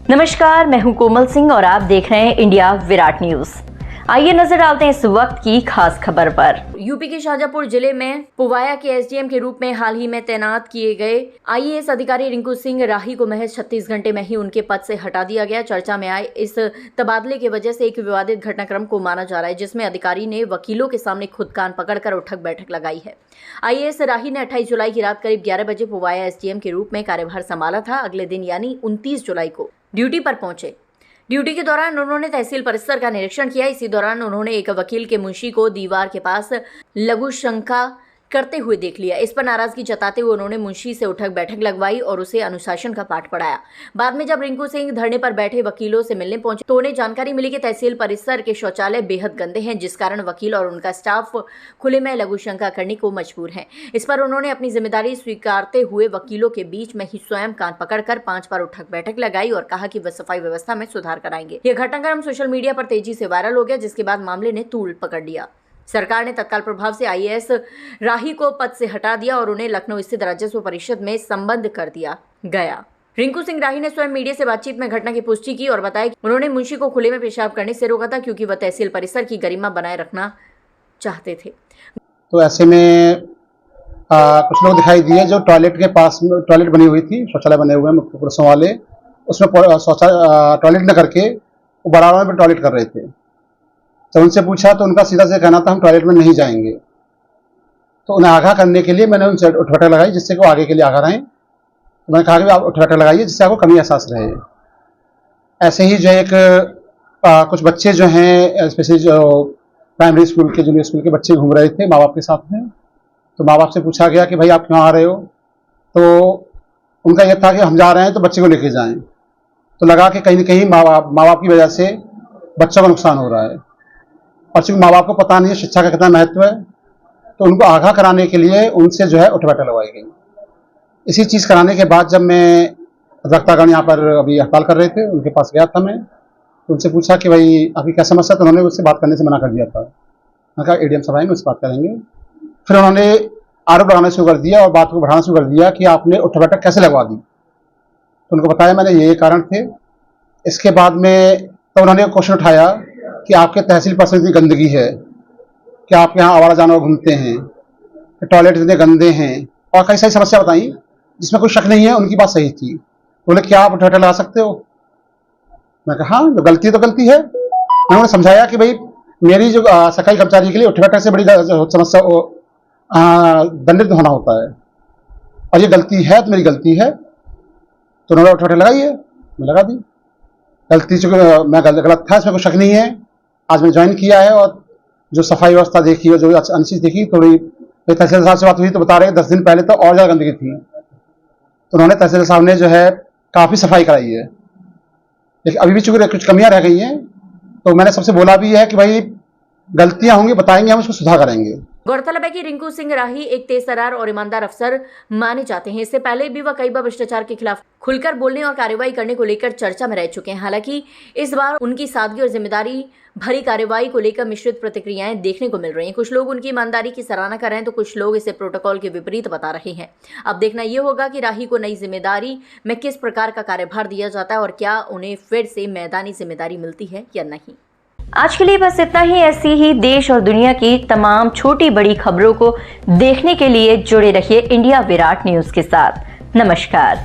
नमस्कार, मैं हूं कोमल सिंह और आप देख रहे हैं इंडिया विराट न्यूज। आइए नजर डालते हैं इस वक्त की खास खबर पर। यूपी के शाहजहांपुर जिले में पुवाया के एसडीएम के रूप में हाल ही में तैनात किए गए आईएएस अधिकारी रिंकू सिंह राही को महज 36 घंटे में ही उनके पद से हटा दिया गया। चर्चा में आए इस तबादले की वजह से एक विवादित घटनाक्रम को माना जा रहा है, जिसमें अधिकारी ने वकीलों के सामने खुद कान पकड़कर उठक बैठक लगाई है। आईएएस राही ने 28 जुलाई की रात करीब 11 बजे पुवाया एसडीएम के रूप में कार्यभार संभाला था। अगले दिन यानी 29 जुलाई को ड्यूटी पर पहुंचे। ड्यूटी के दौरान उन्होंने तहसील परिसर का निरीक्षण किया। इसी दौरान उन्होंने एक वकील के मुंशी को दीवार के पास लघु शंका करते हुए देख लिया। इस पर नाराजगी जताते हुए उन्होंने मुंशी से उठक बैठक लगवाई और उसे अनुशासन का पाठ पढ़ाया। बाद में जब रिंकू सिंह धरने पर बैठे वकीलों से मिलने पहुंचे तो उन्हें जानकारी मिली कि तहसील परिसर के शौचालय बेहद गंदे हैं, जिस कारण वकील और उनका स्टाफ खुले में लघु शंका करने को मजबूर है। इस पर उन्होंने अपनी जिम्मेदारी स्वीकारते हुए वकीलों के बीच में ही स्वयं कान पकड़कर 5 बार उठक बैठक लगाई और कहा कि वह सफाई व्यवस्था में सुधार कराएंगे। यह घटनाक्रम सोशल मीडिया पर तेजी से वायरल हो गया, जिसके बाद मामले ने तूल पकड़ लिया। सरकार ने तत्काल प्रभाव से आईएएस राही को पद से हटा दिया और उन्हें लखनऊ स्थित राजस्व परिषद में संबद्ध कर दिया गया। रिंकू सिंह राही ने स्वयं मीडिया से बातचीत में घटना की पुष्टि की और बताया कि उन्होंने मुंशी को खुले में पेशाब करने से रोका था, क्योंकि वह तहसील परिसर की गरिमा बनाए रखना चाहते थे। तो ऐसे में कुछ लोग दिखाई दिए जो टॉयलेट के पास में टॉयलेट बनी हुई थी, शौचालय बने हुए हैं मुख्य पुरुषों वाले, उसमें टॉयलेट न करके वो बराबर में टॉयलेट कर रहे थे। तो उनसे पूछा तो उनका सीधा से कहना था हम टॉयलेट में नहीं जाएंगे। तो उन्हें आगाह करने के लिए मैंने उनसे उठ बैठक लगाई, जिससे कि वो आगे के लिए आगाह रहें। तो मैंने कहा कि आप उठ बैठक लगाइए जिससे आपको कमी एहसास रहे। ऐसे ही जो एक कुछ बच्चे जो हैं, स्पेशली जो प्राइमरी स्कूल के, जूनियर स्कूल के बच्चे घूम रहे थे माँ बाप के साथ में। तो माँ बाप से पूछा गया कि भाई आप क्यों आ रहे हो, तो उनका यह था कि हम जा रहे हैं तो बच्चे को लेके जाएं। तो लगा कि कहीं न कहीं माँ बाप की वजह से बच्चों का नुकसान हो रहा है, और चूंकि माँ बाप को पता नहीं है शिक्षा का कितना महत्व है, तो उनको आगाह कराने के लिए उनसे जो है उठ बैठक लगवाई गई। इसी चीज़ कराने के बाद जब मैं अधिवक्तागण यहाँ पर अभी हड़ताल कर रहे थे, उनके पास गया था मैं, तो उनसे पूछा कि भाई आपकी क्या समस्या, तो उन्होंने उससे बात करने से मना कर दिया था। मैंने कहा एडीएम साहब आएंगे उससे बात करेंगे। फिर उन्होंने आरोप लगाना शुरू कर दिया और बात को बढ़ाना शुरू कर दिया कि आपने उठ बैठक कैसे लगवा दी। तो उनको बताया मैंने ये कारण थे। इसके बाद में तो उन्होंने क्वेश्चन उठाया कि आपके तहसील परिसर इतनी गंदगी है, कि आपके यहाँ आवारा जानवर घूमते हैं, टॉयलेट इतने गंदे हैं, और कई सारी समस्या बताई जिसमें कोई शक नहीं है, उनकी बात सही थी। बोले क्या आप उठ बैठक लगा सकते हो? मैं कहा हाँ, जो गलती तो गलती है। उन्होंने समझाया कि भाई मेरी जो सरकारी कर्मचारी के लिए उठ बैठक से बड़ी समस्या दंडित होना होता है, और ये गलती है तो मेरी गलती है। तो उन्होंने उठ बैठक लगाई है, मैं लगा दी। गलती चूंकि मैं गलत था, इसमें कोई शक नहीं है। आज मैंने ज्वाइन किया है और जो सफाई व्यवस्था देखी और जो अन्य चीज़ देखी, थोड़ी तहसील साहब से बात हुई तो बता रहे 10 दिन पहले तो और ज़्यादा गंदगी थी। तो उन्होंने तहसील साहब ने जो है काफ़ी सफाई कराई है, लेकिन अभी भी चूंकि कुछ कमियां रह गई हैं। तो मैंने सबसे बोला भी है कि भाई गलतियां होंगी, बताएंगे, हम उसको सुधार करेंगे। गौरतलब है कि रिंकू सिंह राही एक तेज तर्रार और ईमानदार अफसर माने जाते हैं। इससे पहले भी वह कई बार भ्रष्टाचार के खिलाफ खुलकर बोलने और कार्रवाई करने को लेकर चर्चा में रह चुके हैं। हालांकि इस बार उनकी सादगी और जिम्मेदारी भरी कार्रवाई को लेकर मिश्रित प्रतिक्रियाएं देखने को मिल रही हैं। कुछ लोग उनकी ईमानदारी की सराहना कर रहे हैं तो कुछ लोग इसे प्रोटोकॉल के विपरीत बता रहे हैं। अब देखना यह होगा कि राही को नई जिम्मेदारी में किस प्रकार का कार्यभार दिया जाता है और क्या उन्हें फिर से मैदानी जिम्मेदारी मिलती है या नहीं। आज के लिए बस इतना ही। ऐसी ही देश और दुनिया की तमाम छोटी बड़ी खबरों को देखने के लिए जुड़े रहिए इंडिया विराट न्यूज के साथ। नमस्कार।